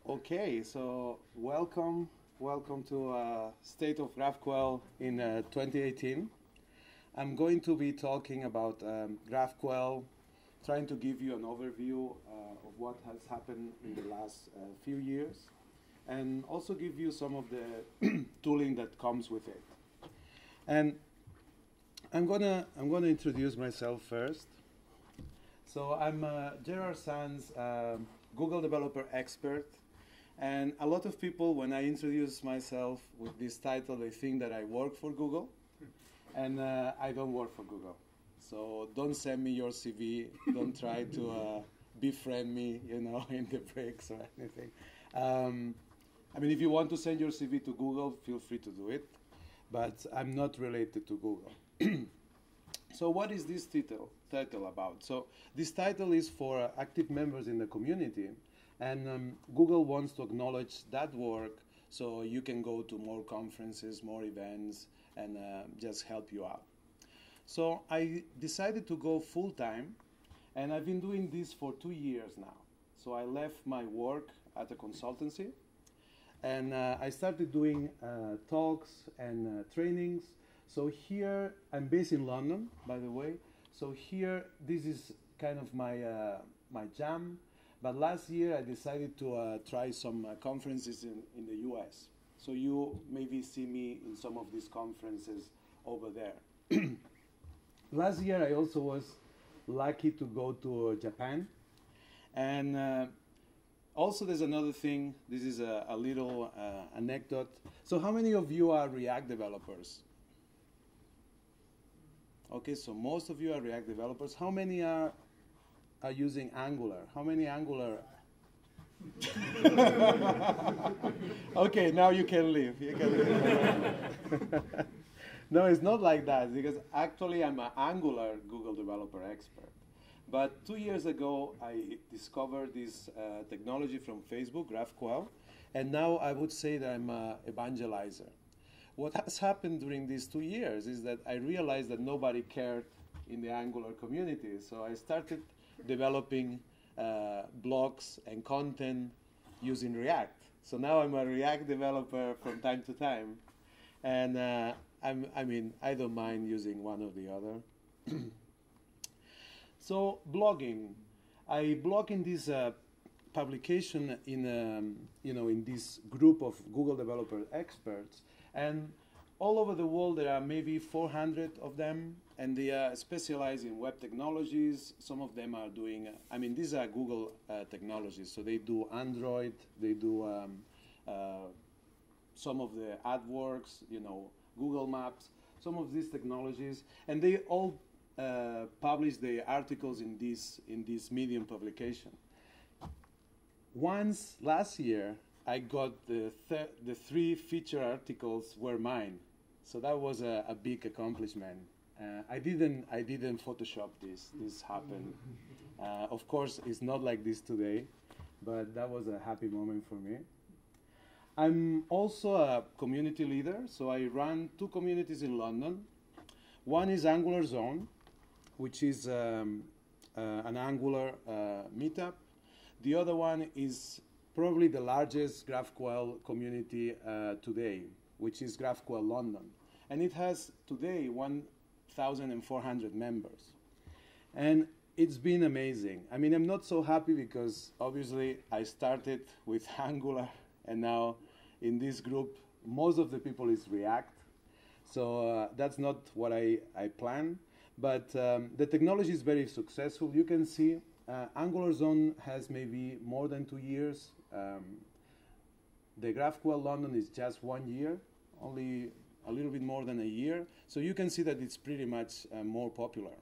Okay, so welcome to State of GraphQL in 2018. I'm going to be talking about GraphQL, trying to give you an overview of what has happened in the last few years, and also give you some of the tooling that comes with it. And I'm gonna introduce myself first. So I'm Gerard Sans, Google developer expert. And a lot of people, when I introduce myself with this title, they think that I work for Google. And I don't work for Google. So don't send me your CV. Don't try to befriend me, in the breaks or anything. I mean, if you want to send your CV to Google, feel free to do it. But I'm not related to Google. So what is this title about? So this title is for active members in the community. And Google wants to acknowledge that work so you can go to more conferences, more events, and just help you out. So I decided to go full-time, and I've been doing this for 2 years now. So I left my work at a consultancy, and I started doing talks and trainings. So here, I'm based in London, by the way. So here, this is kind of my jam. But last year, I decided to try some conferences in the US. So you maybe see me in some of these conferences over there. Last year, I also was lucky to go to Japan. And also, there's another thing. This is a little anecdote. So how many of you are React developers? Okay, so most of you are React developers. How many are using Angular? How many Angular? Okay, now you can leave. No, it's not like that, because actually I'm an Angular Google developer expert. But 2 years ago, I discovered this technology from Facebook, GraphQL, and now I would say that I'm an evangelizer. What has happened during these 2 years is that I realized that nobody cared in the Angular community, so I started developing blogs and content using React. So now I'm a React developer from time to time. And I don't mind using one or the other. So blogging. I blog in this publication in this group of Google developer experts. And all over the world, there are maybe 400 of them, and they specialize in web technologies. Some of them are doing, these are Google technologies. So they do Android, they do some of the AdWorks, Google Maps, some of these technologies. And they all publish the articles in this Medium publication. Once last year, I got the 3 feature articles were mine. So that was a big accomplishment. I didn't Photoshop this. This happened. Of course, it's not like this today, but that was a happy moment for me. I'm also a community leader, so I run 2 communities in London. One is Angular Zone, which is an Angular meetup. The other one is probably the largest GraphQL community today, which is GraphQL London. And it has today 1,400 members. And it's been amazing. I'm not so happy because obviously I started with Angular, and now in this group, most of the people is React. So that's not what I plan. But the technology is very successful. You can see Angular Zone has maybe more than 2 years. The GraphQL London is just 1 year, only a little bit more than a year. So you can see that it's pretty much more popular.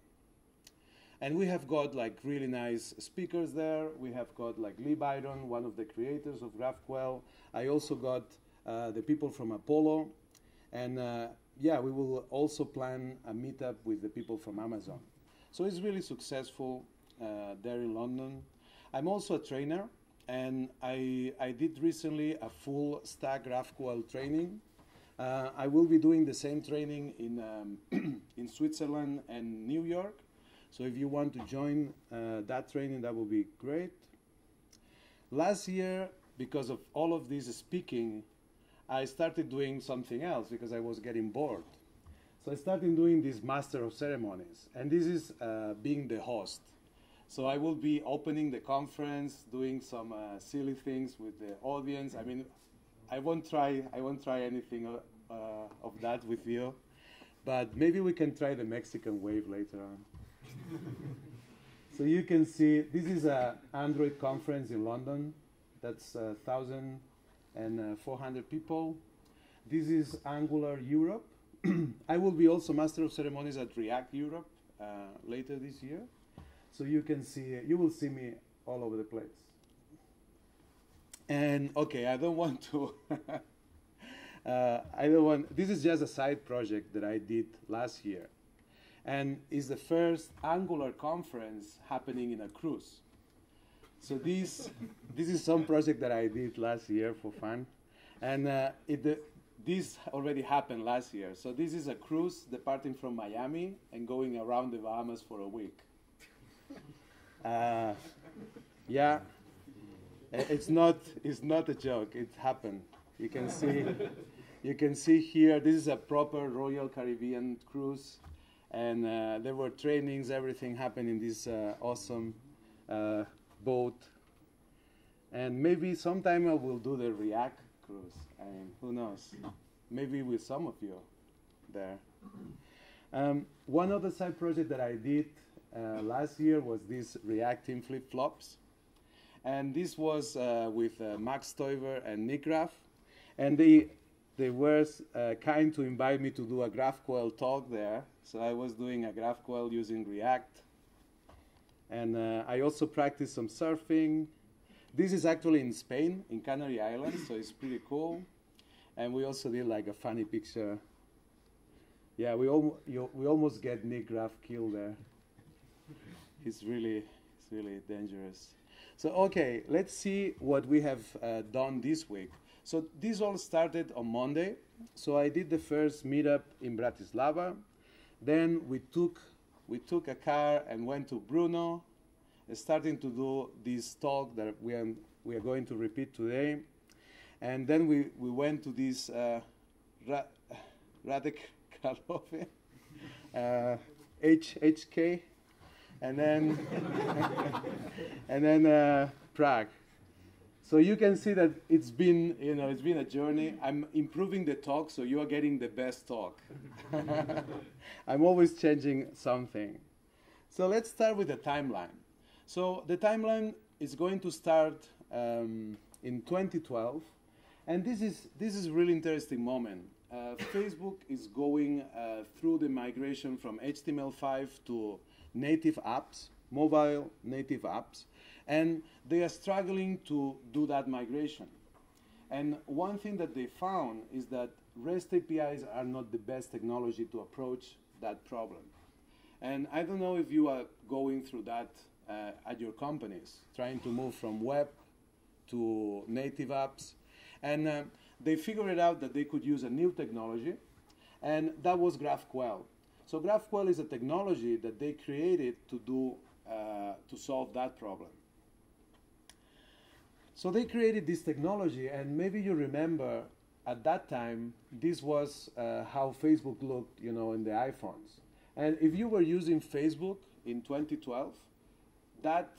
And we have got like really nice speakers there. We have got like Lee Byron, one of the creators of GraphQL. I also got the people from Apollo. And we will also plan a meetup with the people from Amazon. So it's really successful there in London. I'm also a trainer. And I did recently a full stack GraphQL training. I will be doing the same training in Switzerland and New York. So if you want to join that training, that will be great. Last year, because of all of this speaking, I started doing something else because I was getting bored. So I started doing this Master of Ceremonies, and this is being the host. So I will be opening the conference, doing some silly things with the audience. I mean, I won't try anything of that with you, but maybe we can try the Mexican wave later on. So you can see, this is an Android conference in London. That's 1,400 people. This is Angular Europe. I will be also Master of Ceremonies at React Europe later this year. So you can see, you will see me all over the place. And okay, I don't want to, this is just a side project that I did last year. And it's the first Angular conference happening in a cruise. So this is some project that I did last year for fun. And this already happened last year. So this is a cruise departing from Miami and going around the Bahamas for a week. Yeah, it's not a joke. It happened. You can see here. This is a proper Royal Caribbean cruise, and there were trainings. Everything happened in this awesome boat. And maybe sometime I will do the React cruise. I mean, who knows? Maybe with some of you there. One other side project that I did last year was this React Team flip-flops. And this was with Max Stoiber and Nick Graf. And they were kind to invite me to do a GraphQL talk there. So I was doing a GraphQL using React. And I also practiced some surfing. This is actually in Spain, in Canary Islands, so it's pretty cool. And we also did like a funny picture. Yeah, we almost get Nick Graf killed there. He's really dangerous. So okay, let's see what we have done this week. So this all started on Monday. So I did the first meetup in Bratislava. Then we took a car and went to Brno, starting to do this talk that we are going to repeat today. And then we went to this Radek Kralove, HK, and then and then Prague. So you can see that it's been a journey. I'm improving the talk, so you are getting the best talk. I'm always changing something. So let's start with the timeline. So the timeline is going to start in 2012, and this is a really interesting moment. Facebook is going through the migration from HTML5 to native apps, mobile native apps, and they are struggling to do that migration. And one thing that they found is that REST APIs are not the best technology to approach that problem. And I don't know if you are going through that at your companies, trying to move from web to native apps. And they figured out that they could use a new technology, and that was GraphQL. So GraphQL is a technology that they created to solve that problem. So they created this technology, and maybe you remember at that time, this was how Facebook looked, in the iPhones. And if you were using Facebook in 2012, that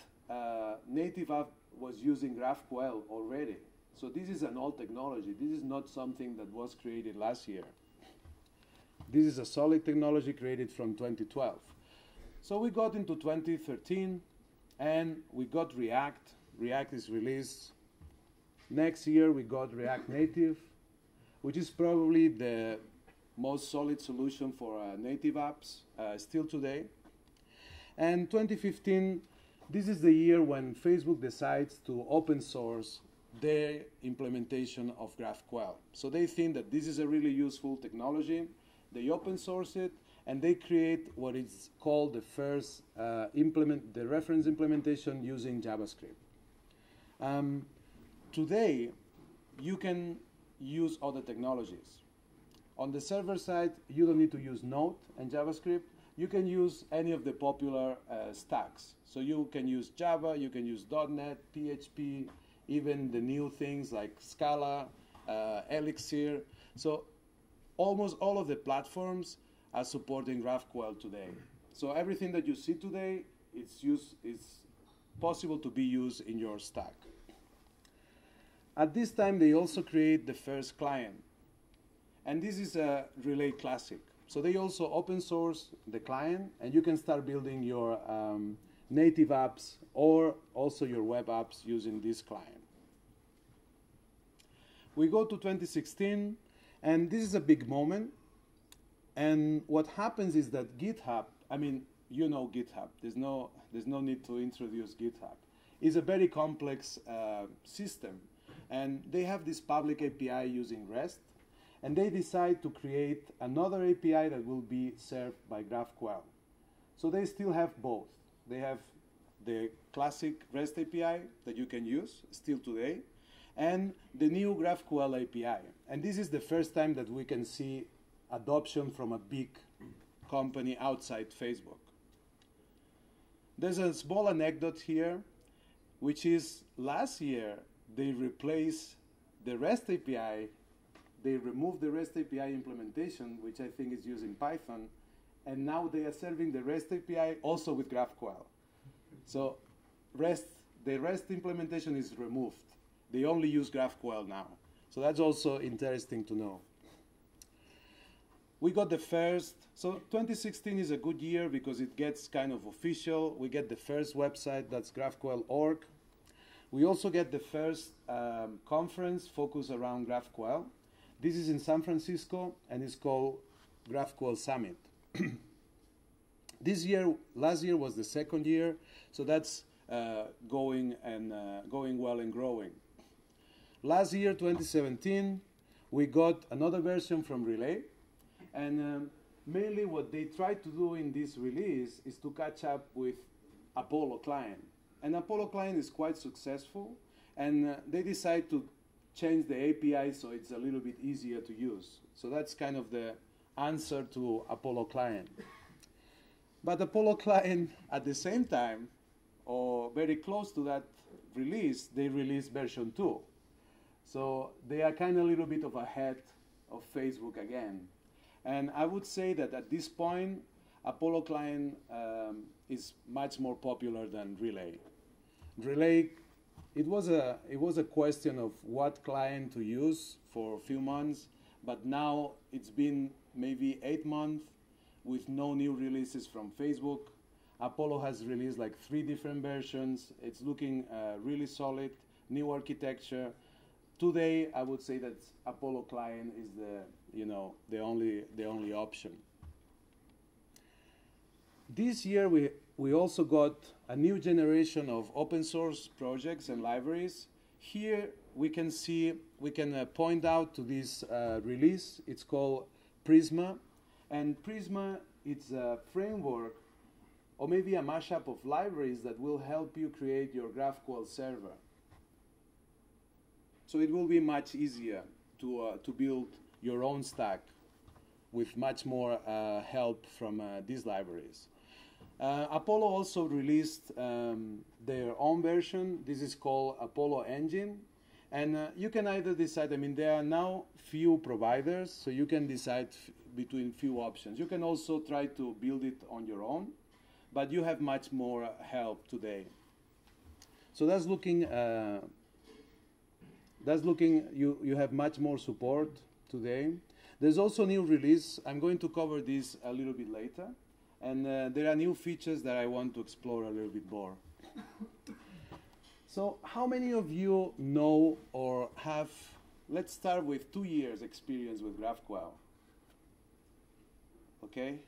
native app was using GraphQL already. So this is an old technology. This is not something that was created last year. This is a solid technology created from 2012. So we got into 2013, and we got React. React is released. Next year, we got React Native, which is probably the most solid solution for native apps still today. And 2015, this is the year when Facebook decides to open source their implementation of GraphQL. So they think that this is a really useful technology. They open source it, and they create what is called the first the reference implementation using JavaScript. Today, you can use other technologies. On the server side, you don't need to use Node and JavaScript. You can use any of the popular stacks. So you can use Java, you can use .NET, PHP, even the new things like Scala, Elixir. So almost all of the platforms are supporting GraphQL today. So everything that you see today, it's possible to be used in your stack. At this time, they also create the first client. And this is a Relay Classic. So they also open source the client, and you can start building your native apps or also your web apps using this client. We go to 2016, and this is a big moment. And what happens is that GitHub, I mean, you know GitHub. There's no need to introduce GitHub. It's a very complex system. And they have this public API using REST. And they decide to create another API that will be served by GraphQL. So they still have both. They have the classic REST API that you can use still today, and the new GraphQL API. And this is the first time that we can see adoption from a big company outside Facebook. There's a small anecdote here, which is last year they replaced the REST API. They removed the REST API implementation, which I think is using Python, and now they are serving the REST API also with GraphQL. So the REST implementation is removed. They only use GraphQL now. So that's also interesting to know. We got the first, so 2016 is a good year because it gets kind of official. We get the first website, that's GraphQL.org. We also get the first conference focused around GraphQL. This is in San Francisco, and it's called GraphQL Summit. Last year was the second year, so that's going well and growing. Last year, 2017, we got another version from Relay, and mainly what they tried to do in this release is to catch up with Apollo Client. And Apollo Client is quite successful, and they decide to change the API so it's a little bit easier to use. So that's kind of the answer to Apollo Client. But Apollo Client, at the same time, or very close to that release, they released version 2. So they are kind of a little bit of ahead of Facebook again. And I would say that at this point, Apollo Client is much more popular than Relay. Relay, it was a question of what client to use for a few months, but now it's been maybe 8 months with no new releases from Facebook. Apollo has released like 3 different versions. It's looking really solid, new architecture. Today, I would say that Apollo Client is the only option. This year, we also got a new generation of open source projects and libraries. Here we can point out to this release. It's called Prisma. And Prisma is a framework or maybe a mashup of libraries that will help you create your GraphQL server. So it will be much easier to build your own stack with much more help from these libraries. Apollo also released their own version. This is called Apollo Engine. And you can either decide, there are now few providers, so you can decide between few options. You can also try to build it on your own, but you have much more help today. So that's looking, you have much more support today. There's also new release. I'm going to cover this a little bit later. And there are new features that I want to explore a little bit more. So how many of you know or have, let's start with 2 years experience with GraphQL. Okay?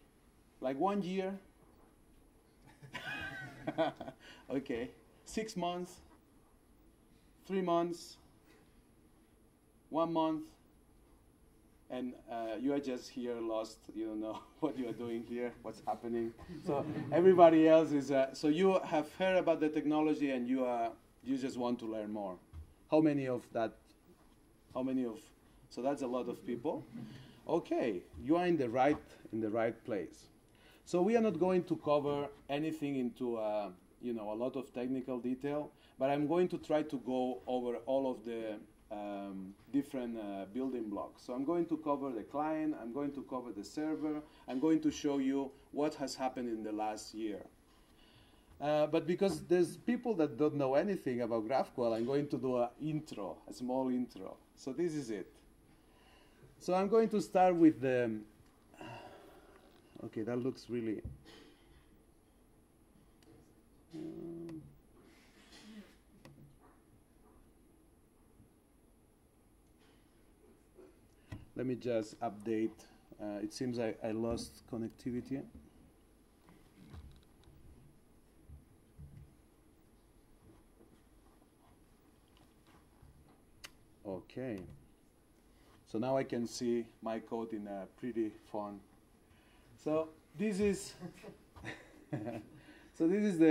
Like 1 year? Okay. 6 months? 3 months? 1 month? And you are just here lost, you don't know what you are doing here, what's happening. So everybody else is, so you have heard about the technology and you just want to learn more. How many of that, so that's a lot of people. Okay, you are in the right place. So we are not going to cover anything into, a lot of technical detail, but I'm going to try to go over all of the different building blocks. So I'm going to cover the client, I'm going to cover the server, I'm going to show you what has happened in the last year. But because there's people that don't know anything about GraphQL, I'm going to do an intro, a small intro. So this is it. So I'm going to start with the, okay, that looks really, let me just update. It seems I lost connectivity. Okay. So now I can see my code in a pretty font. So this is so this is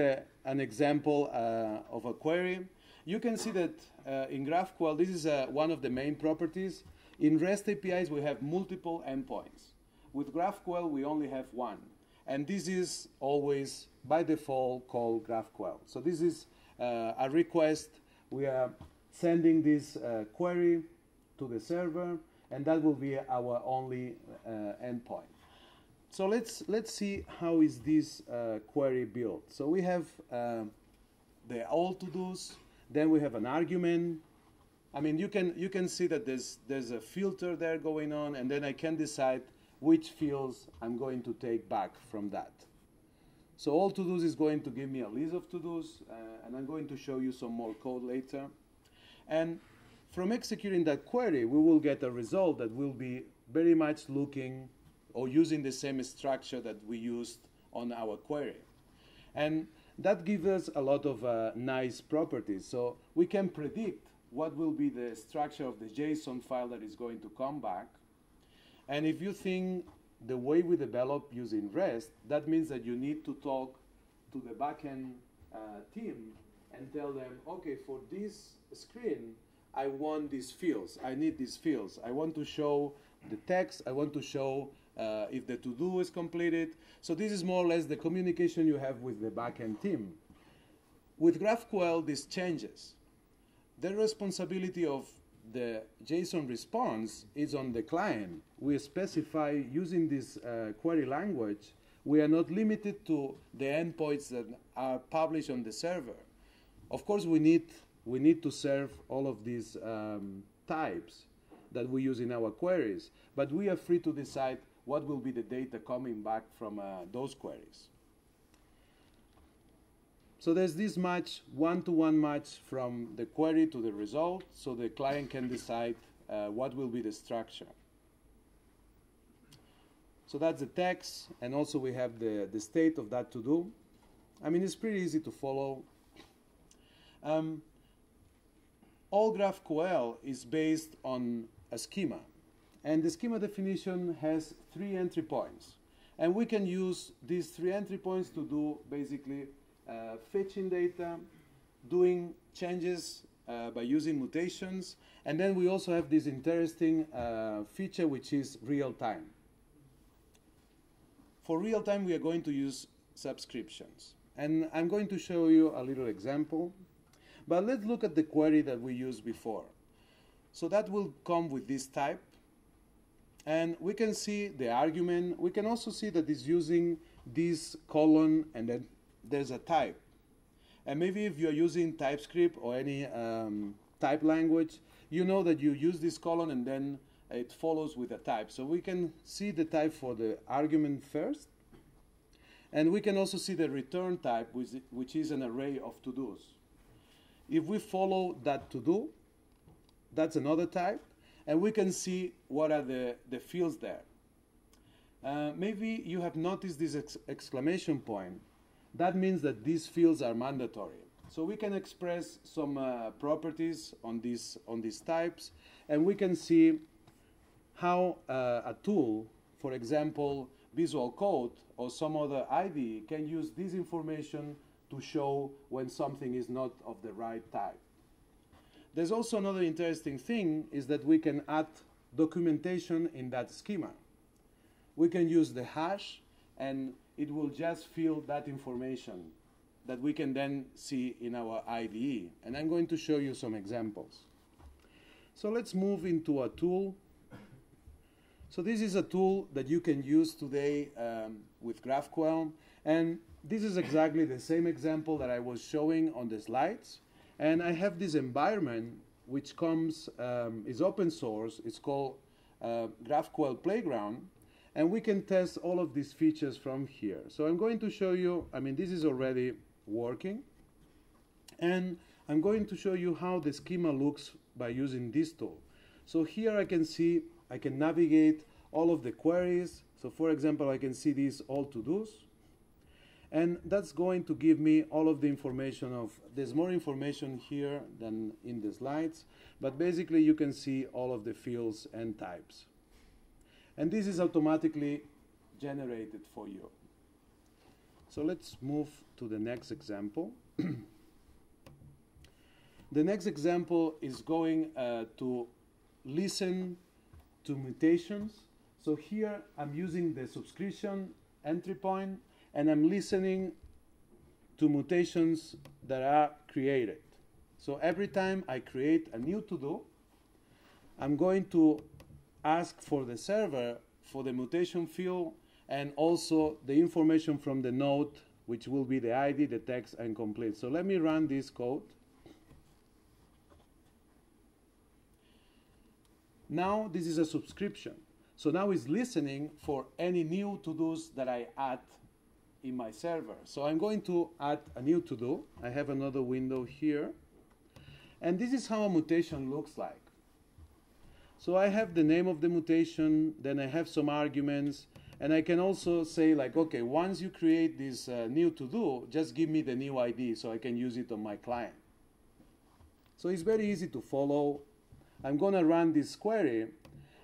an example of a query. You can see that in GraphQL, this is one of the main properties. In REST APIs, we have multiple endpoints. With GraphQL, we only have one. And this is always, by default, called GraphQL. So this is a request. We are sending this query to the server, and that will be our only endpoint. So let's see how is this query built. So we have the all to-dos, then we have an argument. I mean, you can see that there's a filter there going on, and then I can decide which fields I'm going to take back from that. So all to-dos is going to give me a list of to-dos, and I'm going to show you some more code later. And from executing that query, we will get a result that will be very much looking or using the same structure that we used on our query. And that gives us a lot of nice properties. So we can predict what will be the structure of the JSON file that is going to come back. And if you think the way we develop using REST, that means that you need to talk to the backend team and tell them, okay, for this screen, I want these fields. I need these fields. I want to show the text. I want to show if the to-do is completed. So this is more or less the communication you have with the backend team. With GraphQL, this changes. The responsibility of the JSON response is on the client. We specify using this query language, we are not limited to the endpoints that are published on the server. Of course, we need to serve all of these types that we use in our queries, but we are free to decide what will be the data coming back from those queries. So there's this match, one-to-one match from the query to the result, so the client can decide what will be the structure. So that's the text, and also we have the state of that to-do. I mean, it's pretty easy to follow. All GraphQL is based on a schema, and the schema definition has 3 entry points. And we can use these 3 entry points to do basically fetching data, doing changes by using mutations, and then we also have this interesting feature which is real time. For real time, we are going to use subscriptions, and I'm going to show you a little example. But let's look at the query that we used before. So that will come with this type. And we can see the argument. We can also see that it's using this colon, and then there's a type. And maybe if you're using TypeScript or any type language, you know that you use this colon and then it follows with a type. So we can see the type for the argument first. And we can also see the return type, which is an array of to-dos. If we follow that to-do, that's another type, and we can see what are the fields there. Maybe you have noticed this exclamation point. That means that these fields are mandatory. So we can express some properties on these types, and we can see how a tool, for example, Visual Code or some other IDE, can use this information to show when something is not of the right type. There's also another interesting thing is that we can add documentation in that schema. We can use the hash, and it will just fill that information. that we can then see in our IDE. And I'm going to show you some examples. So let's move into a tool. So this is a tool that you can use today with GraphQL. And this is exactly the same example that I was showing on the slides. And I have this environment which comes, is open source. It's called GraphQL Playground. And we can test all of these features from here. So I'm going to show you, I mean, this is already working. And I'm going to show you how the schema looks by using this tool. So here I can see, I can navigate all of the queries. So for example, I can see these all to-dos. And that's going to give me all of the information of, there's more information here than in the slides, but basically you can see all of the fields and types. And this is automatically generated for you. So let's move to the next example. The next example is going to listen to mutations. So here I'm using the subscription entry point, and I'm listening to mutations that are created. So every time I create a new to-do, I'm going to ask for the server for the mutation field and also the information from the node, which will be the ID, the text, and complete. So let me run this code. Now this is a subscription. So now it's listening for any new to-dos that I add in my server. So I'm going to add a new to-do. I have another window here. And this is how a mutation looks like. So I have the name of the mutation, then I have some arguments, and I can also say like, okay, once you create this new to-do, just give me the new ID so I can use it on my client. So it's very easy to follow. I'm going to run this query,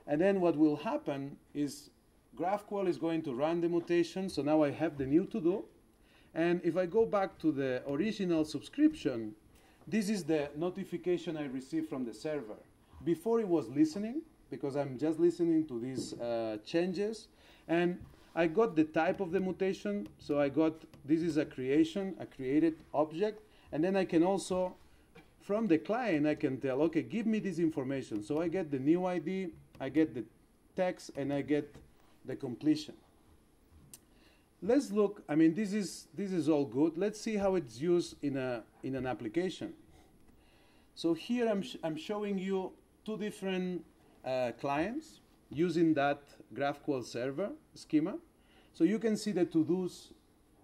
and then what will happen is GraphQL is going to run the mutation, so now I have the new to-do. And if I go back to the original subscription, this is the notification I received from the server. Before it was listening, because I'm just listening to these changes, and I got the type of the mutation, so I got, this is a creation, a created object, and then I can also, from the client, I can tell, okay, give me this information. So I get the new ID, I get the text, and I get the completion. Let's look, I mean, this is all good. Let's see how it's used in an application. So here I'm showing you two different clients using that GraphQL server schema. So you can see the to-dos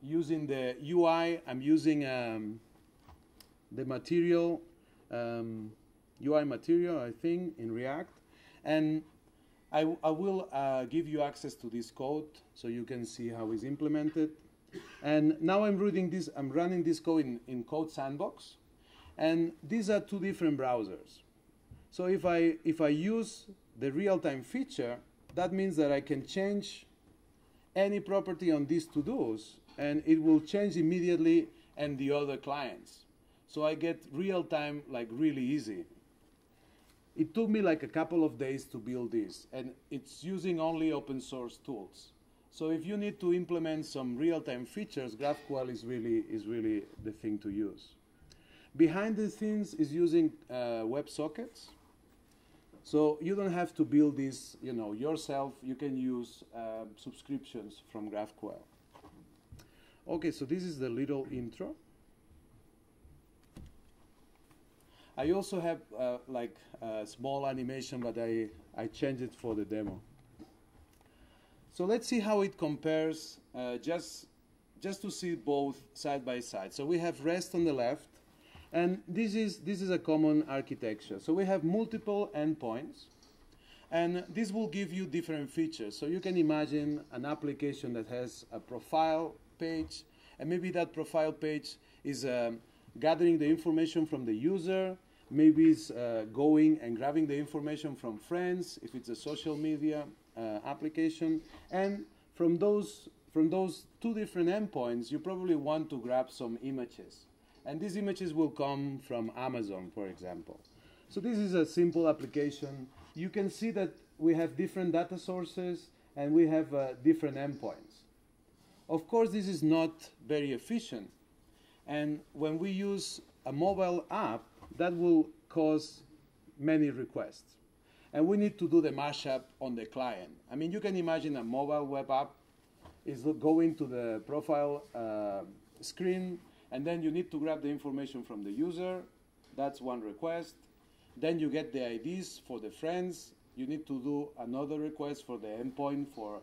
using the UI. I'm using the material, UI material, I think, in React. And I will give you access to this code so you can see how it's implemented. And now I'm running this code in Code Sandbox. And these are two different browsers. So if I use the real-time feature, that means that I can change any property on these to-dos, and it will change immediately and the other clients. So I get real-time like really easy. It took me like a couple of days to build this, and it's using only open source tools. So if you need to implement some real-time features, GraphQL is really the thing to use. Behind the scenes is using WebSockets. So you don't have to build this, yourself. You can use subscriptions from GraphQL. Okay, so this is the little intro. I also have like a small animation, but I changed it for the demo. So let's see how it compares, just to see both side by side. So we have REST on the left, and this is a common architecture. So we have multiple endpoints, and this will give you different features. So you can imagine an application that has a profile page, and maybe that profile page is gathering the information from the user. Maybe it's going and grabbing the information from friends, if it's a social media application. And from those two different endpoints, you probably want to grab some images. And these images will come from Amazon, for example. So this is a simple application. You can see that we have different data sources and we have different endpoints. Of course, this is not very efficient. And when we use a mobile app, that will cause many requests. And we need to do the mashup on the client. I mean, you can imagine a mobile web app is going to the profile screen, and then you need to grab the information from the user. That's one request. Then you get the IDs for the friends. You need to do another request for the endpoint for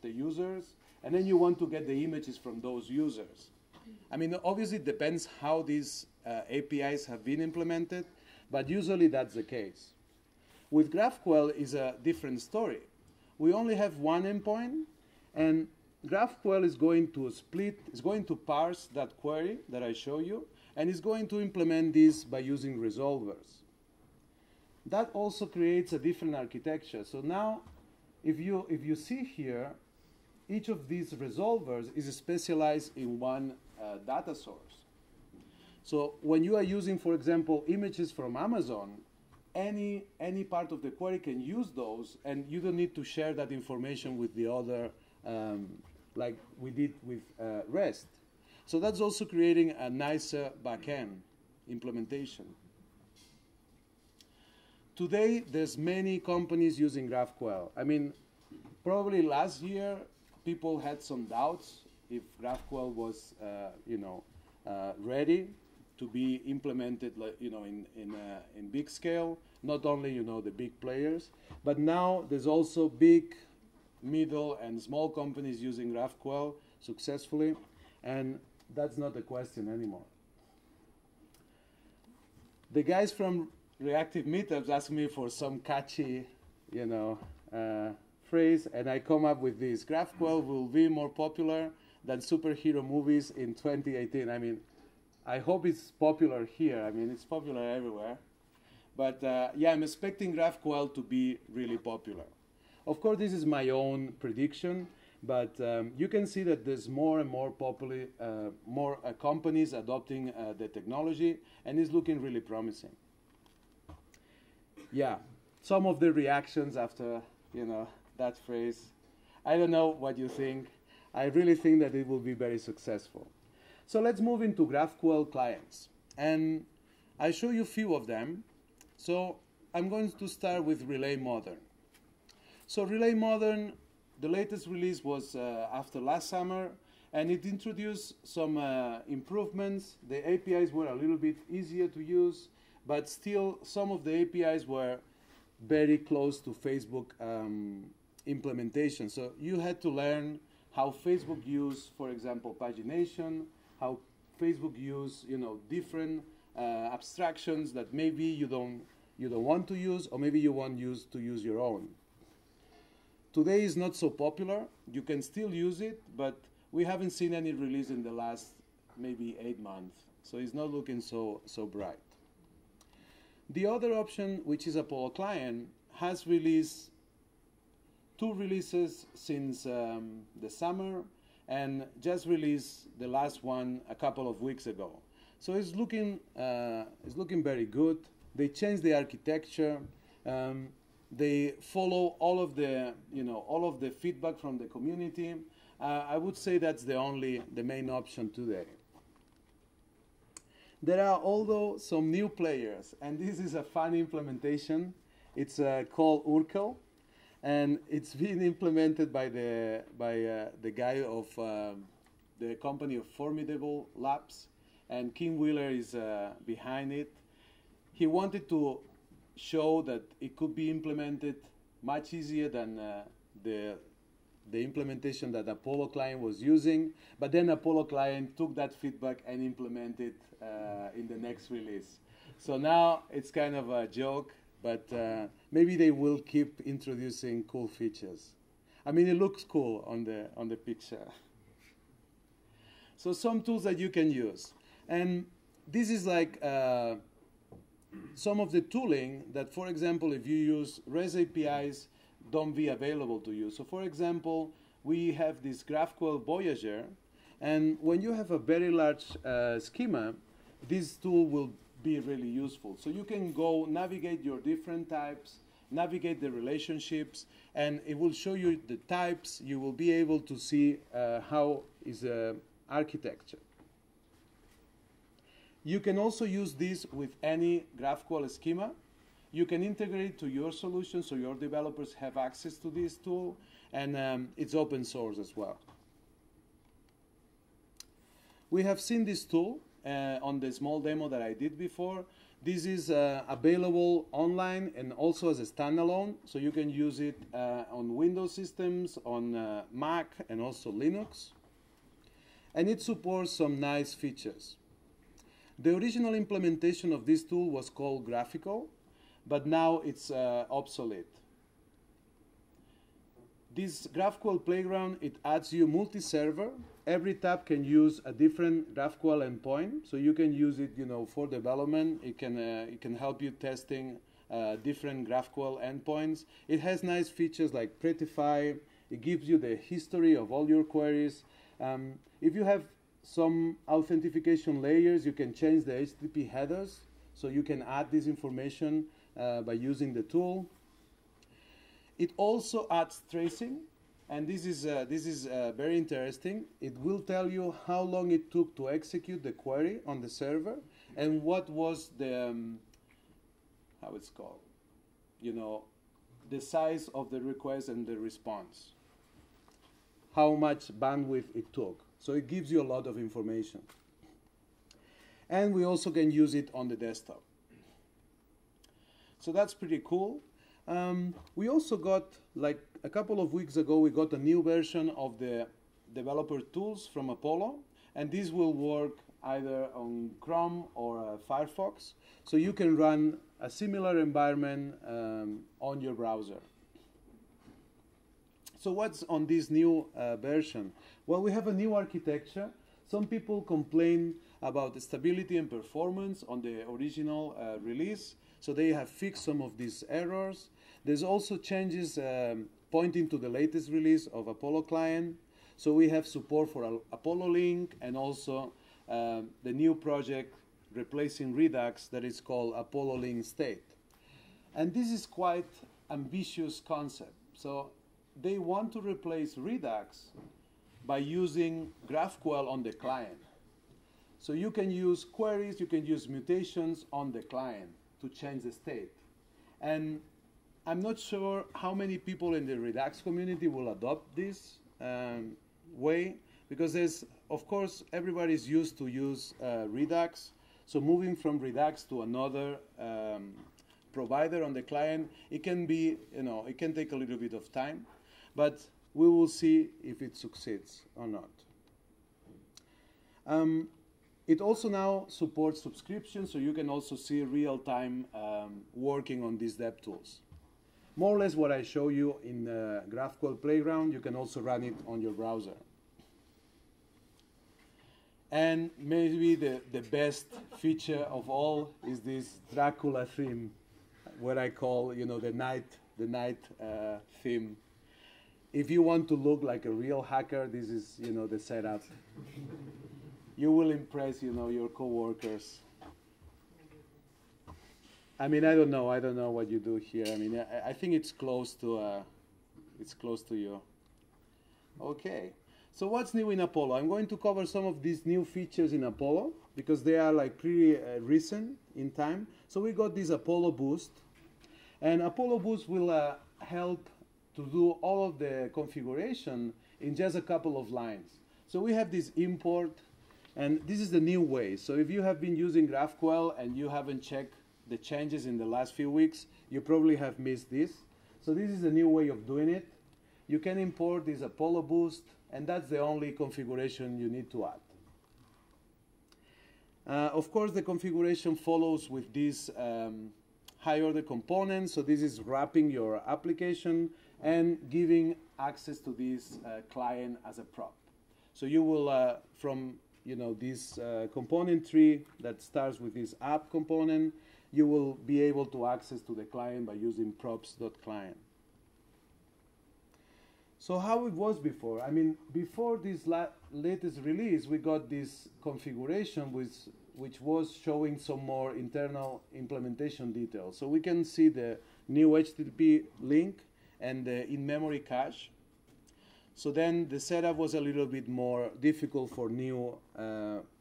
the users. And then you want to get the images from those users. I mean, obviously it depends how these APIs have been implemented, but usually that's the case. With GraphQL is a different story. We only have one endpoint, and GraphQL is going to split, is going to parse that query that I show you, and is going to implement this by using resolvers. That also creates a different architecture. So now, if you see here, each of these resolvers is specialized in one data source. So when you are using, for example, images from Amazon, any part of the query can use those, and you don't need to share that information with the other, like we did with REST. So that's also creating a nicer backend implementation. Today, there's many companies using GraphQL. I mean, probably last year, people had some doubts if GraphQL was, ready to be implemented, in big scale. Not only, the big players, but now there's also big, middle, and small companies using GraphQL successfully, and that's not the question anymore. The guys from ReactiveMeetups asked me for some catchy, phrase, and I come up with this: GraphQL will be more popular than superhero movies in 2018. I mean, I hope it's popular here. I mean, it's popular everywhere. But yeah, I'm expecting GraphQL to be really popular. Of course, this is my own prediction, but you can see that there's more and more companies adopting the technology, and it's looking really promising. Yeah, some of the reactions after, that phrase. I don't know what you think. I really think that it will be very successful. So let's move into GraphQL clients. And I show you a few of them. So I'm going to start with Relay Modern. So Relay Modern, the latest release was after last summer, and it introduced some improvements. The APIs were a little bit easier to use, but still some of the APIs were very close to Facebook implementation. So you had to learn how Facebook use, for example, pagination, how Facebook use, different abstractions that maybe you don't want to use, or maybe you want to use your own. Today is not so popular. You can still use it, but we haven't seen any release in the last maybe 8 months. So it's not looking so bright. The other option, which is Apollo Client, has released 2 releases since the summer, and just released the last one a couple of weeks ago. So it's looking very good. They changed the architecture. They follow all of the feedback from the community. I would say that's the main option today. There are although some new players, and this is a fun implementation. It's called Urkel, and it's been implemented by the guy of the company of Formidable Labs, and Kim Wheeler is behind it. He wanted to show that it could be implemented much easier than the implementation that Apollo Client was using, but then Apollo Client took that feedback and implemented in the next release. So now it's kind of a joke, but maybe they will keep introducing cool features. I mean, it looks cool on the picture. So some tools that you can use, and this is like some of the tooling that, for example, if you use REST APIs, don't be available to you. So for example, we have this GraphQL Voyager, and when you have a very large schema, this tool will be really useful. So you can go navigate your different types, navigate the relationships, and it will show you the types. You will be able to see how is the architecture. You can also use this with any GraphQL schema. You can integrate to your solution so your developers have access to this tool, and it's open source as well. We have seen this tool on the small demo that I did before. This is available online and also as a standalone, so you can use it on Windows systems, on Mac, and also Linux. And it supports some nice features. The original implementation of this tool was called GraphQL, but now it's obsolete. This GraphQL playground, it adds you multi-server. Every tab can use a different GraphQL endpoint, so you can use it, for development. It can help you testing different GraphQL endpoints. It has nice features like Prettify. It gives you the history of all your queries. If you have some authentication layers, you can change the HTTP headers, so you can add this information by using the tool. It also adds tracing, and this is very interesting. It will tell you how long it took to execute the query on the server, and what was the how it's called, the size of the request and the response, how much bandwidth it took. So it gives you a lot of information. And we also can use it on the desktop. So that's pretty cool. We also got, like a couple of weeks ago, we got a new version of the developer tools from Apollo, and this will work either on Chrome or Firefox, so you can run a similar environment on your browser. So what's on this new version? Well, we have a new architecture. Some people complain about the stability and performance on the original release, so they have fixed some of these errors. There's also changes pointing to the latest release of Apollo Client. So we have support for Apollo Link, and also the new project replacing Redux that is called Apollo Link State. And this is quite ambitious concept. So they want to replace Redux by using GraphQL on the client. So you can use queries, you can use mutations on the client to change the state. And I'm not sure how many people in the Redux community will adopt this way, because there's, of course, everybody's used to use Redux. So moving from Redux to another provider on the client, it can be, it can take a little bit of time, but we will see if it succeeds or not. It also now supports subscriptions, so you can also see real-time working on these dev tools. More or less what I show you in the GraphQL Playground, you can also run it on your browser. And maybe the best feature of all is this Dracula theme, what I call, the night theme. If you want to look like a real hacker, this is, the setup. You will impress, your coworkers. I mean, I don't know what you do here. I mean, I think it's close to you. Okay. So what's new in Apollo? I'm going to cover some of these new features in Apollo because they are like pretty recent in time. So we got this Apollo Boost, and Apollo Boost will help to do all of the configuration in just a couple of lines. So we have this import, and this is the new way. So if you have been using GraphQL and you haven't checked the changes in the last few weeks, you probably have missed this. So this is the new way of doing it. You can import this Apollo Boost, and that's the only configuration you need to add. Of course, the configuration follows with these high-order components. So this is wrapping your application and giving access to this client as a prop. So you will, from this component tree that starts with this app component, you will be able to access to the client by using props.client. So how it was before? I mean, before this latest release, we got this configuration which was showing some more internal implementation details. So we can see the new HTTP link and the in-memory cache. So then the setup was a little bit more difficult for new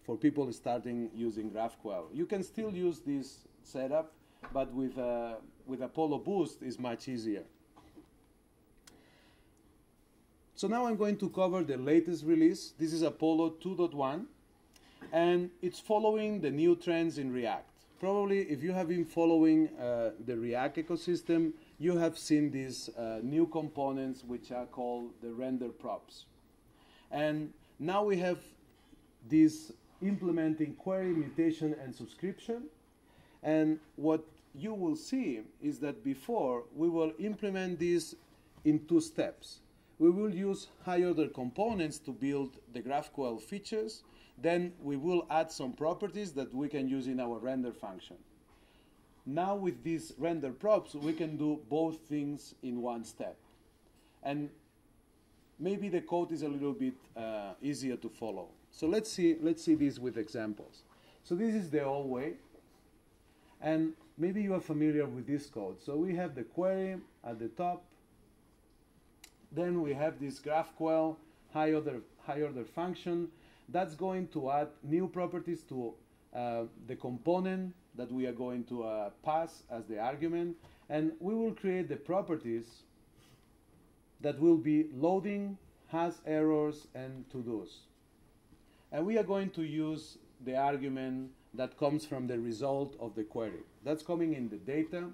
for people starting using GraphQL. You can still use this setup, but with Apollo Boost is much easier. So now I'm going to cover the latest release. This is Apollo 2.1, and it's following the new trends in React. Probably if you have been following the React ecosystem, you have seen these new components which are called the render props. And now we have this implementing query, mutation, and subscription. And what you will see is that before we will implement this in 2 steps. We will use high-order components to build the GraphQL features. Then we will add some properties that we can use in our render function. Now with these render props, we can do both things in one step. And maybe the code is a little bit easier to follow. So let's see this with examples. So this is the old way. And maybe you are familiar with this code. So we have the query at the top. Then we have this GraphQL high-order function that's going to add new properties to the component that we are going to pass as the argument. And we will create the properties that will be loading, has errors, and to-dos. And we are going to use the argument that comes from the result of the query. That's coming in the data.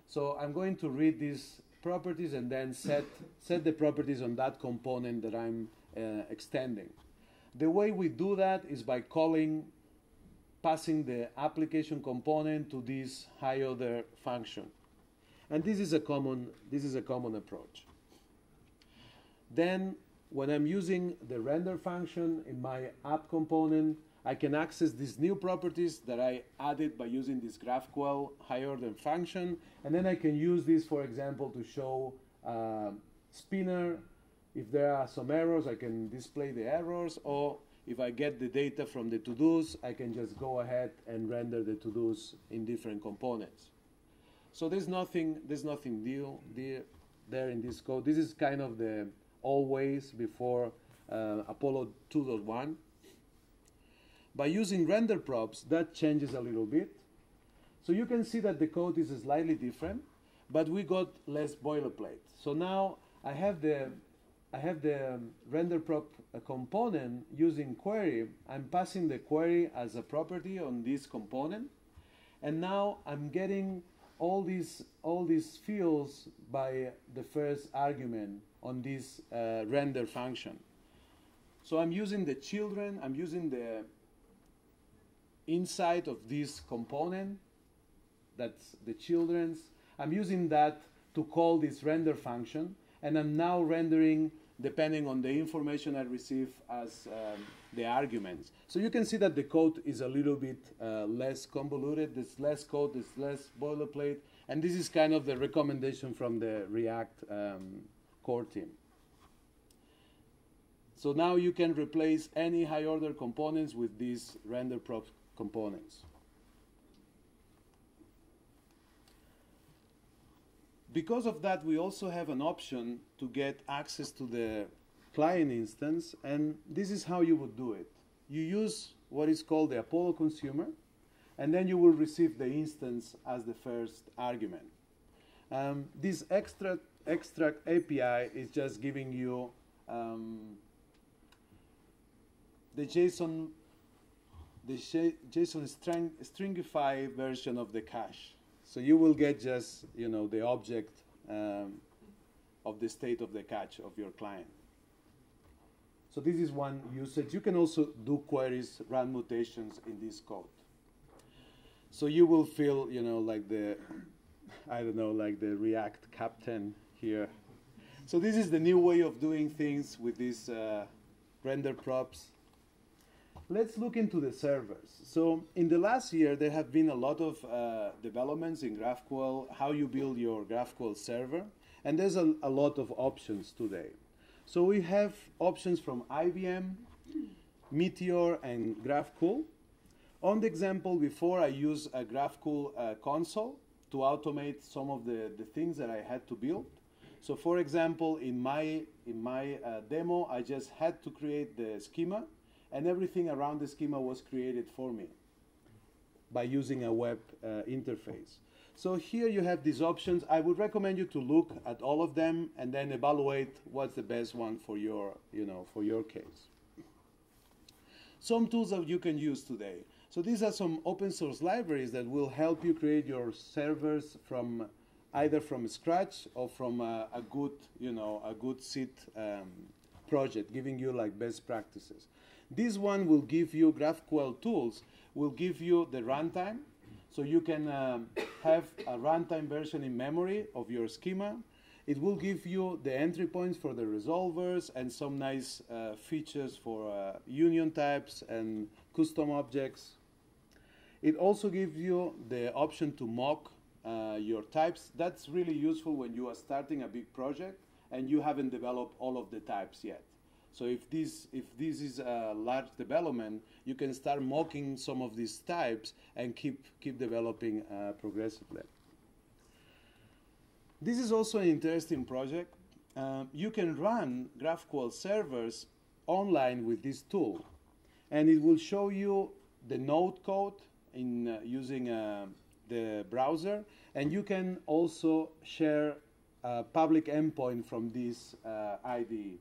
So I'm going to read these properties and then set the properties on that component that I'm extending. The way we do that is by passing the application component to this high-order function. And this is a common approach. Then when I'm using the render function in my app component, I can access these new properties that I added by using this GraphQL high-order function. And then I can use this, for example, to show spinner. If there are some errors, I can display the errors. Or if I get the data from the to-dos, I can just go ahead and render the to-dos in different components. So there's nothing new there in this code. This is kind of the old ways before Apollo 2.1. By using render props, that changes a little bit. So you can see that the code is slightly different, but we got less boilerplate. So now I have the render prop component using query. I'm passing the query as a property on this component, and now I'm getting all these fields by the first argument on this render function. So I'm using the children. I'm using the inside of this component, that's the children's. I'm using that to call this render function, and I'm now rendering depending on the information I receive as the arguments. So you can see that the code is a little bit less convoluted. There's less code, there's less boilerplate, and this is kind of the recommendation from the React core team. So now you can replace any high-order components with these render prop components. Because of that, we also have an option to get access to the client instance, and this is how you would do it. You use what is called the Apollo consumer, and then you will receive the instance as the first argument. This extract API is just giving you the JSON stringify version of the cache. So you will get just the object of the state of the cache of your client. So this is one usage. You can also do queries, run mutations in this code. So you will feel like the React captain here. So this is the new way of doing things with these render props. Let's look into the servers. So in the last year, there have been a lot of developments in GraphQL, how you build your GraphQL server. And there's a lot of options today. So we have options from IBM, Meteor, and GraphQL. On the example before, I used a GraphQL console to automate some of the things that I had to build. So for example, in my demo, I just had to create the schema, and everything around the schema was created for me by using a web interface. So here you have these options. I would recommend you to look at all of them and then evaluate what's the best one for your, for your case. Some tools that you can use today. So these are some open source libraries that will help you create your servers from either from scratch or from a good, a good seed project, giving you like best practices. This one will give you GraphQL tools, will give you the runtime. So you can have a runtime version in memory of your schema. It will give you the entry points for the resolvers and some nice features for union types and custom objects. It also gives you the option to mock your types. That's really useful when you are starting a big project and you haven't developed all of the types yet. So if this is a large development, you can start mocking some of these types and keep developing progressively. This is also an interesting project. You can run GraphQL servers online with this tool, and it will show you the node code in using the browser, and you can also share a public endpoint from this IDE.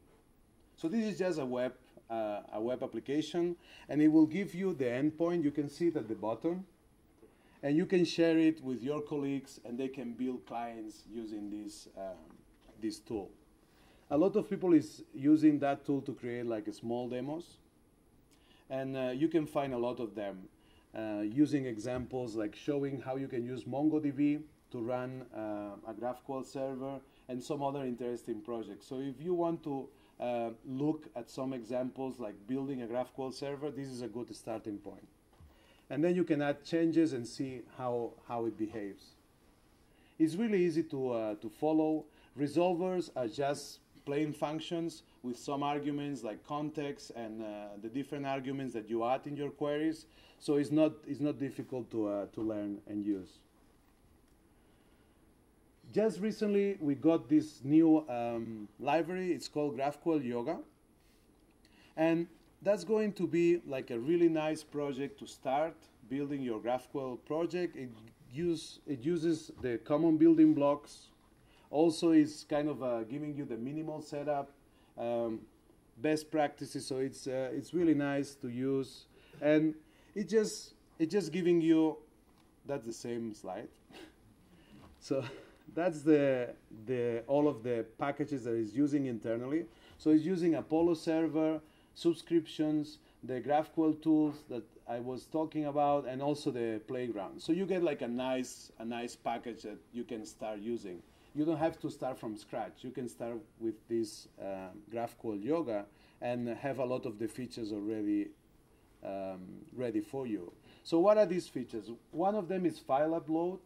So this is just a web application, and it will give you the endpoint. You can see it at the bottom, and you can share it with your colleagues, and they can build clients using this tool. A lot of people is using that tool to create like small demos, and you can find a lot of them using examples like showing how you can use MongoDB to run a GraphQL server and some other interesting projects. So if you want to look at some examples like building a GraphQL server, this is a good starting point. And then you can add changes and see how it behaves. It's really easy to follow. Resolvers are just plain functions with some arguments like context and the different arguments that you add in your queries. So it's not difficult to learn and use. Just recently, we got this new library. It's called GraphQL Yoga. And that's going to be like a really nice project to start building your GraphQL project. It uses the common building blocks. Also, it's kind of giving you the minimal setup, best practices. So it's really nice to use. And it's just giving you, that's the same slide. So that's all of the packages that it's using internally. So it's using Apollo server, subscriptions, the GraphQL tools that I was talking about, and also the playground. So you get like a nice package that you can start using. You don't have to start from scratch. You can start with this GraphQL Yoga and have a lot of the features already ready for you. So what are these features? One of them is file upload.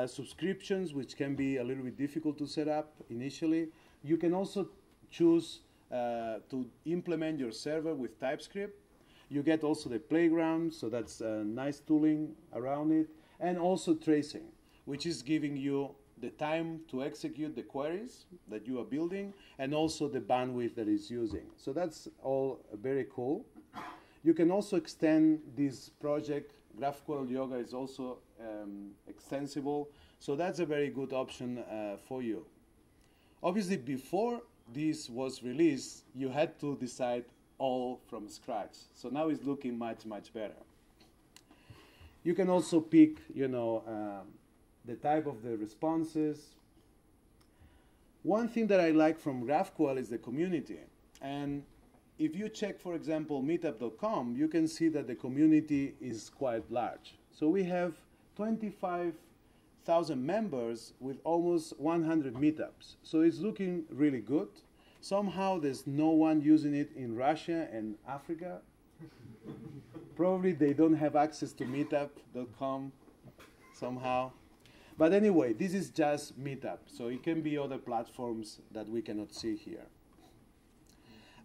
Subscriptions, which can be a little bit difficult to set up initially. You can also choose to implement your server with TypeScript. You get also the playground, so that's nice tooling around it, and also tracing, which is giving you the time to execute the queries that you are building, and also the bandwidth that it's using. So that's all very cool. You can also extend this project. GraphQL Yoga is also extensible, so that's a very good option for you. Obviously, before this was released, you had to decide all from scratch. So now it's looking much, much better. You can also pick, the type of the responses. One thing that I like from GraphQL is the community. And if you check, for example, meetup.com, you can see that the community is quite large. So we have 25,000 members with almost 100 meetups. So it's looking really good. Somehow there's no one using it in Russia and Africa. Probably they don't have access to meetup.com somehow. But anyway, this is just Meetup. So it can be other platforms that we cannot see here.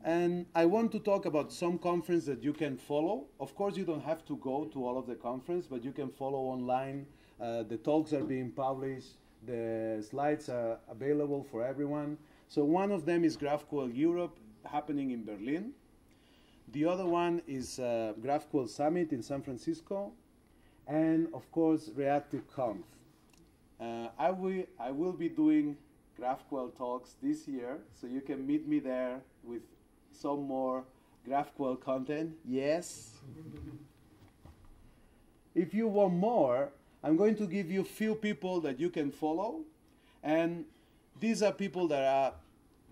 And I want to talk about some conference that you can follow. Of course, you don't have to go to all of the conference, but you can follow online. The talks are being published. The slides are available for everyone. So one of them is GraphQL Europe, happening in Berlin. The other one is GraphQL Summit in San Francisco, and of course ReactiveConf. I will be doing GraphQL talks this year, so you can meet me there with some more GraphQL content. Yes. If you want more, I'm going to give you a few people that you can follow, and these are people that are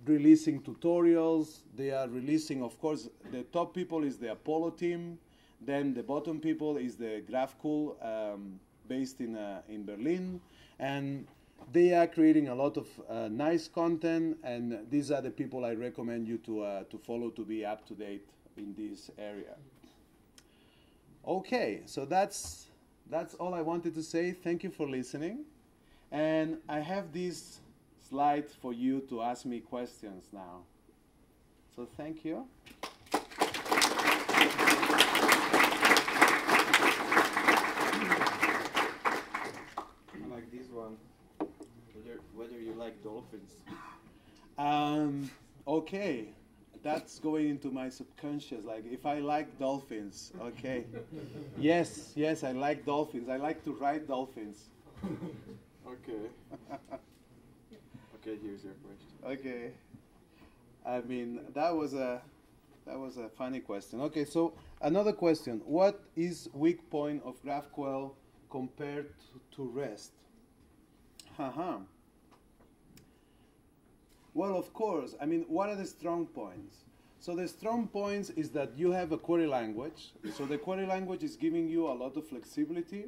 releasing tutorials. They are releasing, of course, the top people is the Apollo team, then the bottom people is the GraphQL based in Berlin, and they are creating a lot of nice content, and these are the people I recommend you to follow to be up to date in this area. Okay, so that's all I wanted to say. Thank you for listening, and I have this slide for you to ask me questions now. So thank you. I like this one. Whether you like dolphins. Okay, that's going into my subconscious. Like, if I like dolphins, okay. Yes, I like dolphins. I like to ride dolphins. Okay. Okay, here's your question. Okay. I mean, that was a funny question. Okay, so another question. What is weak point of GraphQL compared to REST? Haha. Well, of course. I mean, what are the strong points? So the strong points is that you have a query language. So the query language is giving you a lot of flexibility.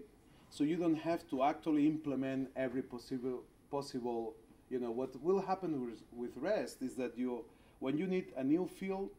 So you don't have to actually implement every possible, you know, what will happen with REST is that when you need a new field,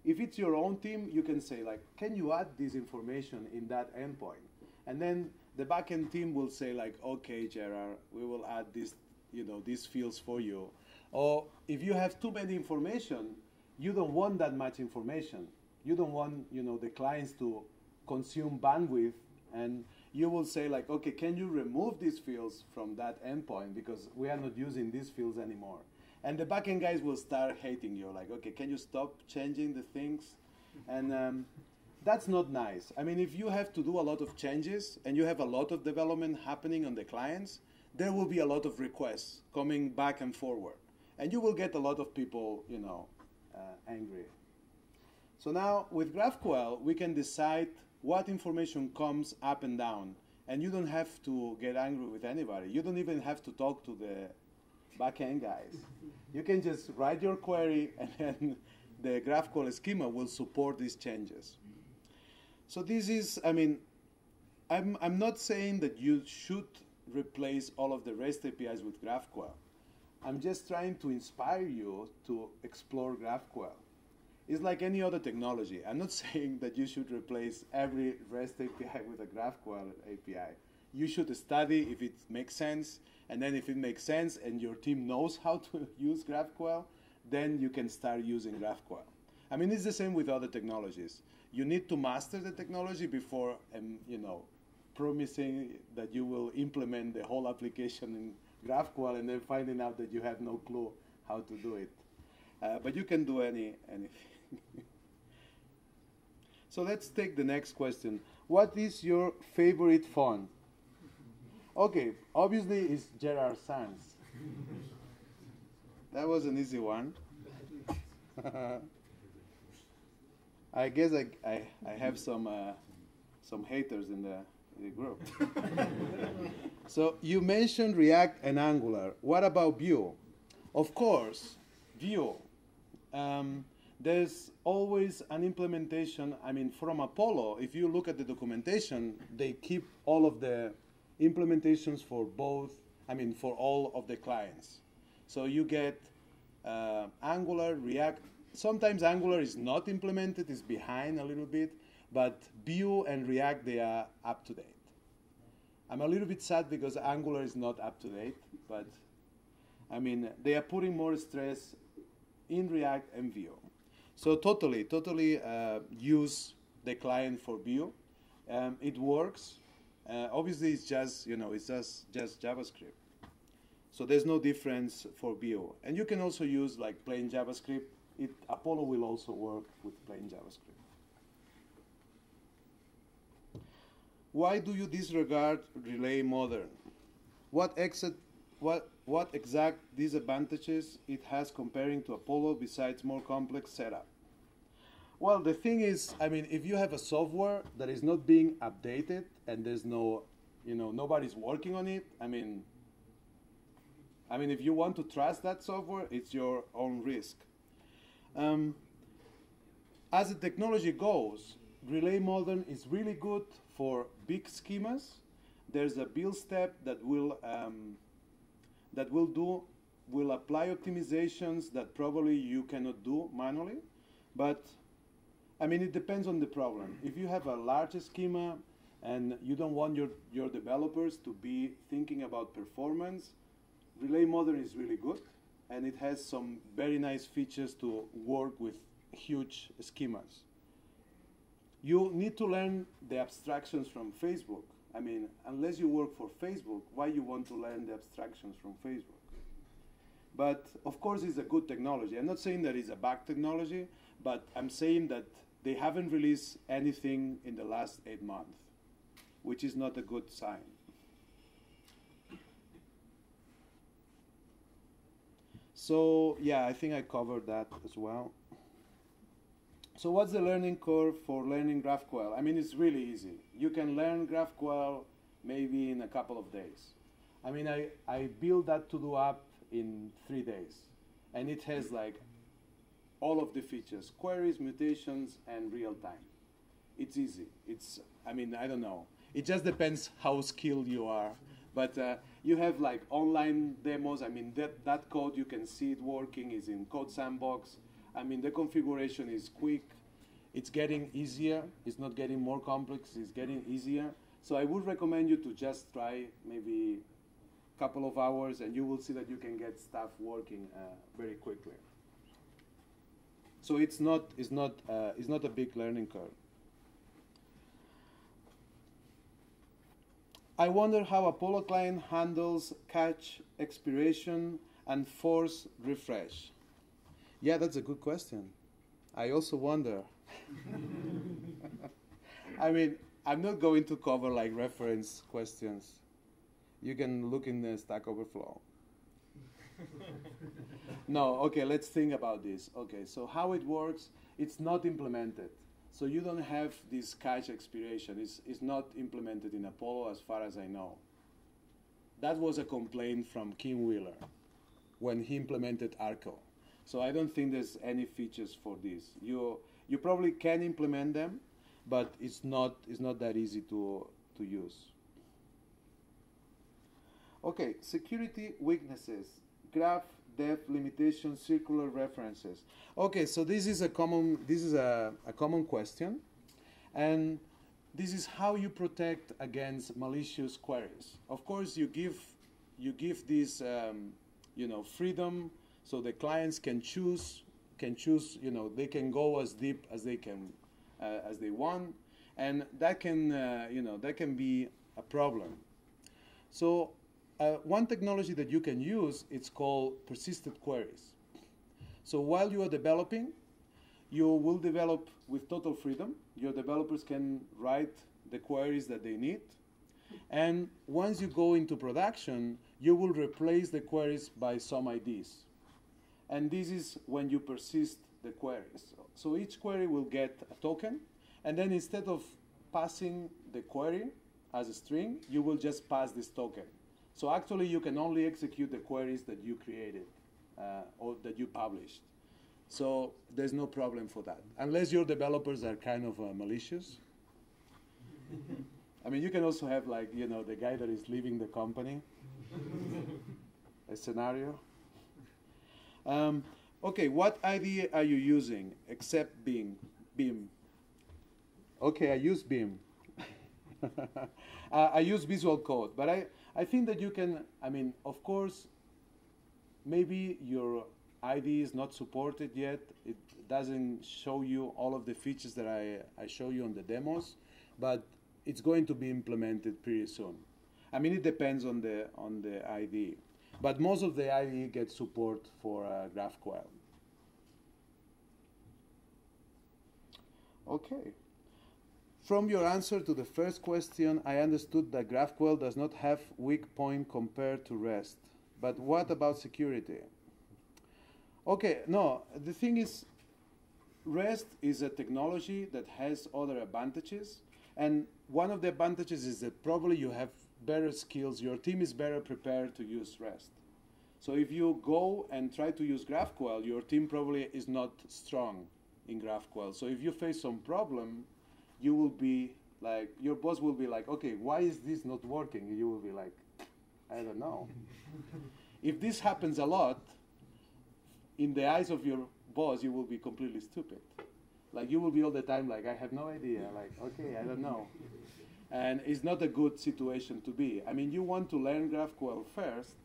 if it's your own team, you can say, like, can you add this information in that endpoint? And then the backend team will say, like, okay, Gerard, we will add this, you know, these fields for you. Or if you have too many information, you don't want that much information. You don't want, you know, the clients to consume bandwidth, and you will say, like, okay, can you remove these fields from that endpoint because we are not using these fields anymore? And the backend guys will start hating you, like, okay, can you stop changing the things? And that's not nice. I mean, if you have to do a lot of changes and you have a lot of development happening on the clients, there will be a lot of requests coming back and forward. And you will get a lot of people, you know, angry. So now with GraphQL, we can decide what information comes up and down. And you don't have to get angry with anybody. You don't even have to talk to the backend guys. You can just write your query, and then the GraphQL schema will support these changes. So this is, I mean, I'm not saying that you should replace all of the REST APIs with GraphQL. I'm just trying to inspire you to explore GraphQL. It's like any other technology. I'm not saying that you should replace every REST API with a GraphQL API. You should study if it makes sense, and then if it makes sense and your team knows how to use GraphQL, then you can start using GraphQL. I mean, it's the same with other technologies. You need to master the technology before, you know, promising that you will implement the whole application in GraphQL and then finding out that you have no clue how to do it. But you can do anything. So let's take the next question. What is your favorite font? Okay, obviously it's Gerard Sans. That was an easy one. I guess I have some haters in the group. So you mentioned React and Angular. What about Vue? Of course, Vue. There's always an implementation. I mean, from Apollo, if you look at the documentation, they keep all of the implementations for both, I mean, for all of the clients. So you get Angular, React. Sometimes Angular is not implemented, it's behind a little bit, but Vue and React, they are up to date. I'm a little bit sad because Angular is not up to date, but I mean, they are putting more stress in React and Vue. So totally use the client for Vue. It works. Obviously, it's just, you know, it's just JavaScript. So there's no difference for Vue. And you can also use like plain JavaScript. Apollo will also work with plain JavaScript. why do you disregard relay modern? What exact disadvantages it has comparing to Apollo besides more complex setup? Well, the thing is, I mean, if you have a software that is not being updated and there's no, nobody's working on it, I mean, if you want to trust that software, it's your own risk. As the technology goes, relay modern is really good for big schemas. There's a build step that will apply optimizations that probably you cannot do manually, but I mean, it depends on the problem. If you have a large schema and you don't want your developers to be thinking about performance, relay modern is really good, and it has some very nice features to work with huge schemas. You need to learn the abstractions from Facebook. I mean, unless you work for Facebook, why you want to learn the abstractions from Facebook? But of course, it's a good technology. I'm not saying that it's a bad technology, but I'm saying that they haven't released anything in the last 8 months, which is not a good sign. So yeah, I think I covered that as well. So what's the learning curve for learning GraphQL? I mean, it's really easy. You can learn GraphQL maybe in a couple of days. I mean, I built that to-do app in 3 days, and it has like all of the features: queries, mutations, and real time. It's easy. I mean, I don't know. It just depends how skilled you are. But you have like online demos. I mean, that code, you can see it working, is in Code Sandbox. I mean, the configuration is quick. It's getting easier. It's not getting more complex. It's getting easier. So I would recommend you to just try maybe a couple of hours, and you will see that you can get stuff working very quickly. So it's not a big learning curve. I wonder how Apollo client handles cache expiration and force refresh. Yeah, that's a good question. I also wonder. I mean, I'm not going to cover like reference questions. You can look in the Stack Overflow. No, okay, let's think about this. Okay, so how it works, it's not implemented. So you don't have this cache expiration. It's not implemented in Apollo as far as I know. That was a complaint from Kim Wheeler when he implemented Arco. So I don't think there's any features for this. You probably can implement them, but it's not that easy to use. Okay, security weaknesses, graph depth limitations, circular references. Okay, so this is a common question, and this is how you protect against malicious queries. Of course, you give this freedom, so the clients can choose. They can go as deep as they can, as they want, and that can be a problem. So one technology that you can use, it's called persistent queries. So while you are developing, you will develop with total freedom. Your developers can write the queries that they need. And once you go into production, you will replace the queries by some IDs. And this is when you persist the queries. So each query will get a token. And then instead of passing the query as a string, you will just pass this token. So actually, you can only execute the queries that you created or that you published. So there's no problem for that, unless your developers are kind of malicious. I mean, you can also have like, the guy that is leaving the company, a scenario. Okay, what IDE are you using except Beam? Okay, I use Beam. I use Visual Code, but I think that you can, of course, maybe your IDE is not supported yet. It doesn't show you all of the features that I show you on the demos, but it's going to be implemented pretty soon. It depends on the IDE, but most of the IDE get support for GraphQL. Okay. From your answer to the first question, I understood that GraphQL does not have weak point compared to REST. But what about security? Okay, no, the thing is, REST is a technology that has other advantages. And one of the advantages is that probably you have better skills. Your team is better prepared to use REST. So if you go and try to use GraphQL, your team probably is not strong in GraphQL. So if you face some problem, you will be like, your boss will be like, okay, why is this not working? And you will be like, I don't know. If this happens a lot, in the eyes of your boss, you will be completely stupid. Like, you will be all the time like, I have no idea. Like, okay, I don't know. And it's not a good situation to be. I mean, you want to learn GraphQL first,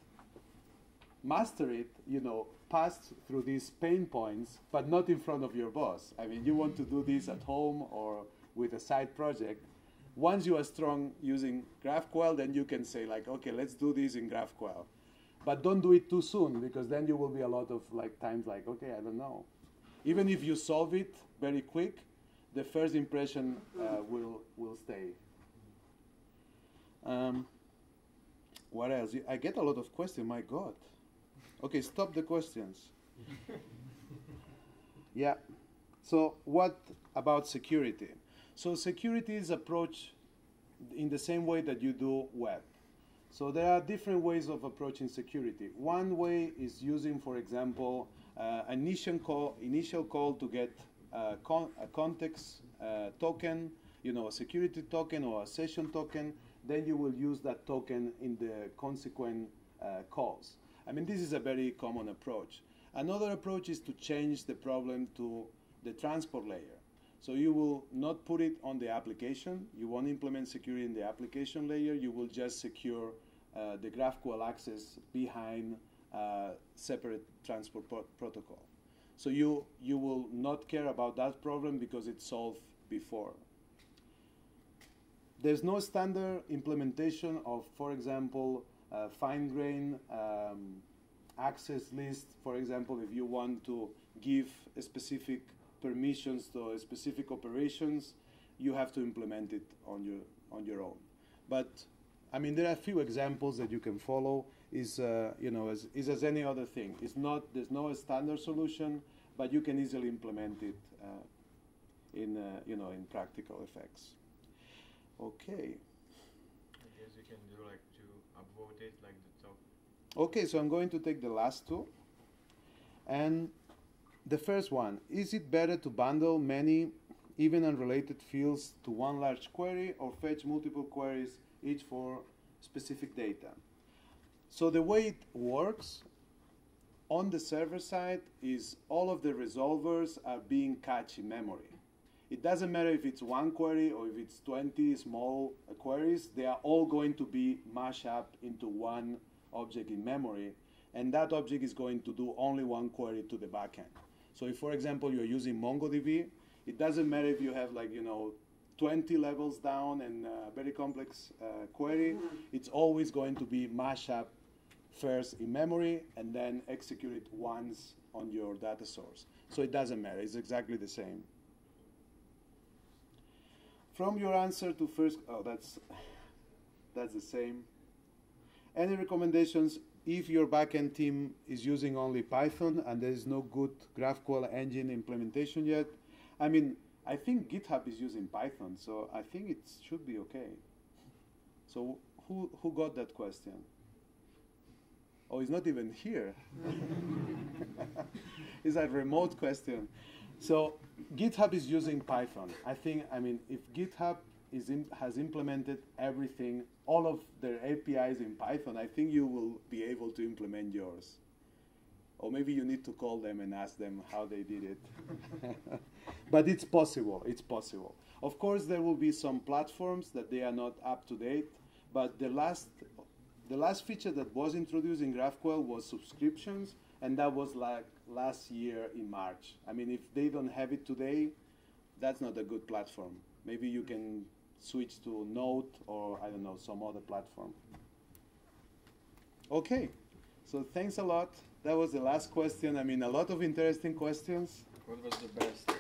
master it, you know, pass through these pain points, but not in front of your boss. I mean, you want to do this at home or with a side project. Once you are strong using GraphQL, then you can say like, okay, let's do this in GraphQL. But don't do it too soon, because then you will be a lot of like times like, okay, I don't know. Even if you solve it very quick, the first impression will stay. What else? I get a lot of questions, my God. Okay, stop the questions. Yeah. So what about security? So security is approached in the same way that you do web. So there are different ways of approaching security. One way is using, for example, initial call to get a context token, you know, a security token or a session token. Then you will use that token in the consequent calls. I mean, this is a very common approach. Another approach is to change the problem to the transport layer. So you will not put it on the application. You won't implement security in the application layer. You will just secure the GraphQL access behind separate transport protocol. So you will not care about that problem because it's solved before. There's no standard implementation of, for example, fine-grained access list. For example, if you want to give a specific permissions to a specific operations, you have to implement it on your own. But I mean, there are a few examples that you can follow. Is you know, is as any other thing. It's not, there's no standard solution, but you can easily implement it in you know, in practical effects. Okay. I guess you can do like to upvote it, like the top. Okay, so I'm going to take the last two. And the first one, is it better to bundle many even unrelated fields to one large query or fetch multiple queries, each for specific data? So the way it works on the server side is all of the resolvers are being cached in memory. It doesn't matter if it's one query or if it's 20 small queries, they are all going to be mashed up into one object in memory, and that object is going to do only one query to the backend. So if, for example, you're using MongoDB, it doesn't matter if you have, like, you know, 20 levels down and a very complex query, it's always going to be mashed up first in memory and then execute it once on your data source. So it doesn't matter, it's exactly the same. From your answer to first, oh, that's the same. Any recommendations if your backend team is using only Python and there is no good GraphQL engine implementation yet? I mean, I think GitHub is using Python, so I think it should be okay. So who got that question? Oh, it's not even here. It's a remote question. So GitHub is using Python. I mean, if GitHub has implemented everything, all of their APIs in Python, I think you will be able to implement yours. Or maybe you need to call them and ask them how they did it. But it's possible, it's possible. Of course, there will be some platforms that they are not up to date, but the last feature that was introduced in GraphQL was subscriptions, and that was like last year in March. I mean, if they don't have it today, that's not a good platform. Maybe you can switch to Node or, I don't know, some other platform. Okay, so thanks a lot. That was the last question. I mean, a lot of interesting questions. What was the best?